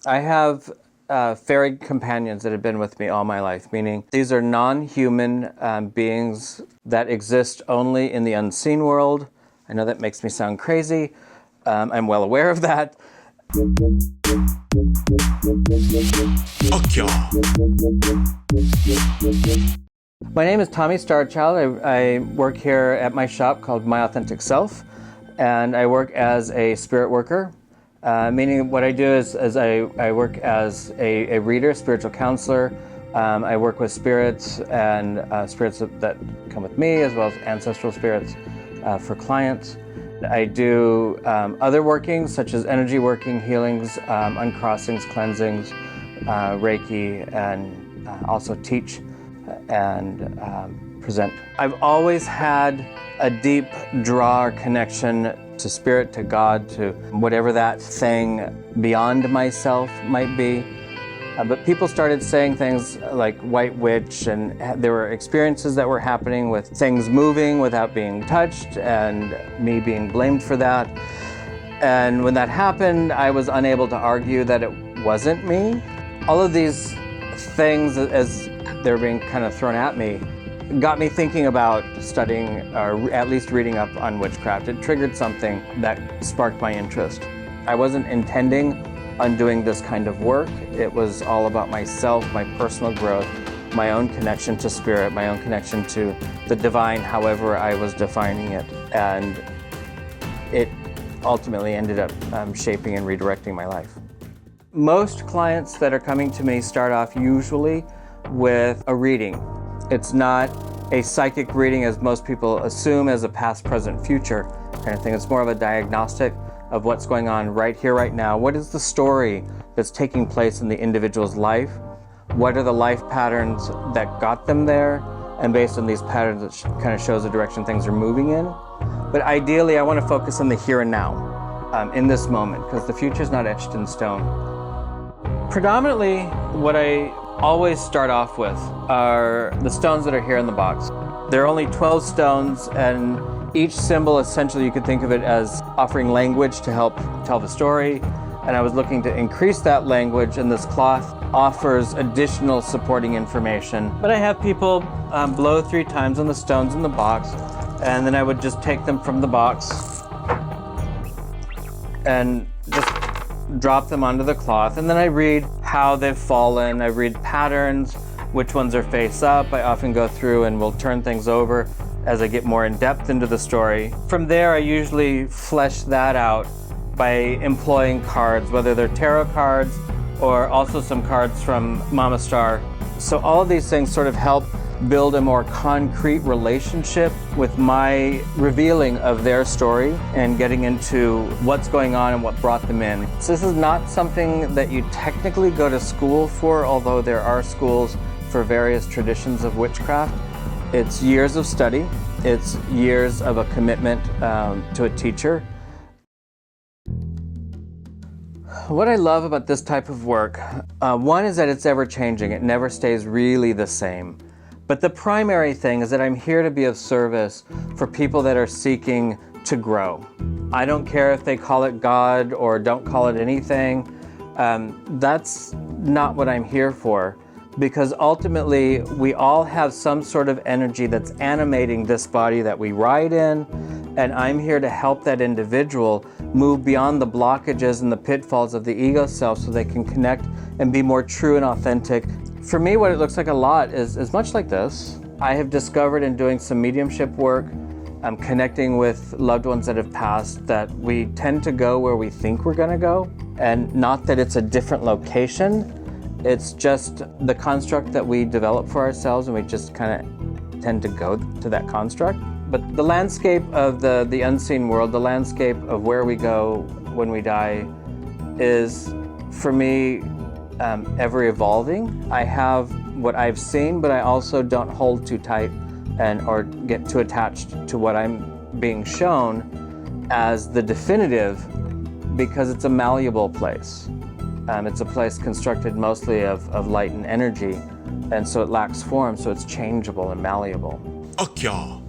I have fairy companions that have been with me all my life, meaning these are non-human beings that exist only in the unseen world. I know that makes me sound crazy. I'm well aware of that. My name is Tommie StarChild. I work here at my shop called My Authentic Self, and I work as a spirit worker. Meaning what I do is I work as a reader, spiritual counselor. I work with spirits and spirits that come with me, as well as ancestral spirits for clients. I do other workings, such as energy working, healings, uncrossings, cleansings, Reiki, and also teach and present. I've always had a deep draw or connection to spirit, to God, to whatever that thing beyond myself might be. But people started saying things like white witch, and there were experiences that were happening with things moving without being touched, and me being blamed for that. And when that happened, I was unable to argue that it wasn't me. All of these things, as they're being kind of thrown at me, got me thinking about studying, or at least reading up on witchcraft. It triggered something that sparked my interest. I wasn't intending on doing this kind of work. It was all about myself, my personal growth, my own connection to spirit, my own connection to the divine, however I was defining it. And it ultimately ended up shaping and redirecting my life. Most clients that are coming to me start off usually with a reading. It's not a psychic reading as most people assume, as a past, present, future kind of thing. It's more of a diagnostic of what's going on right here, right now. What is the story that's taking place in the individual's life? What are the life patterns that got them there? And based on these patterns, it kind of shows the direction things are moving in. But ideally, I want to focus on the here and now, in this moment, because the future is not etched in stone. Predominantly, what I always start off with are the stones that are here in the box. There are only 12 stones, and each symbol, essentially, you could think of it as offering language to help tell the story. And I was looking to increase that language, and this cloth offers additional supporting information. But I have people blow 3 times on the stones in the box, and then I would just take them from the box and just drop them onto the cloth, and then I read how they've fallen. I read patterns, which ones are face up. I often go through and will turn things over as I get more in depth into the story. From there, I usually flesh that out by employing cards, whether they're tarot cards or also some cards from Mama Star. So all of these things sort of help build a more concrete relationship with my revealing of their story and getting into what's going on and what brought them in. So this is not something that you technically go to school for, although there are schools for various traditions of witchcraft. It's years of study. It's years of a commitment to a teacher. What I love about this type of work, one is that it's ever changing. It never stays really the same. But the primary thing is that I'm here to be of service for people that are seeking to grow. I don't care if they call it God or don't call it anything. That's not what I'm here for, because ultimately we all have some sort of energy that's animating this body that we ride in, and I'm here to help that individual move beyond the blockages and the pitfalls of the ego self so they can connect and be more true and authentic. For me, what it looks like a lot is much like this. I have discovered in doing some mediumship work, connecting with loved ones that have passed, that we tend to go where we think we're gonna go. And not that it's a different location, it's just the construct that we develop for ourselves, and we just kind of tend to go to that construct. But the landscape of the unseen world, the landscape of where we go when we die, is, for me, ever evolving. I have what I've seen, but I also don't hold too tight or get too attached to what I'm being shown as the definitive, because it's a malleable place. It's a place constructed mostly of light and energy, and so it lacks form, so it's changeable and malleable. UCKYA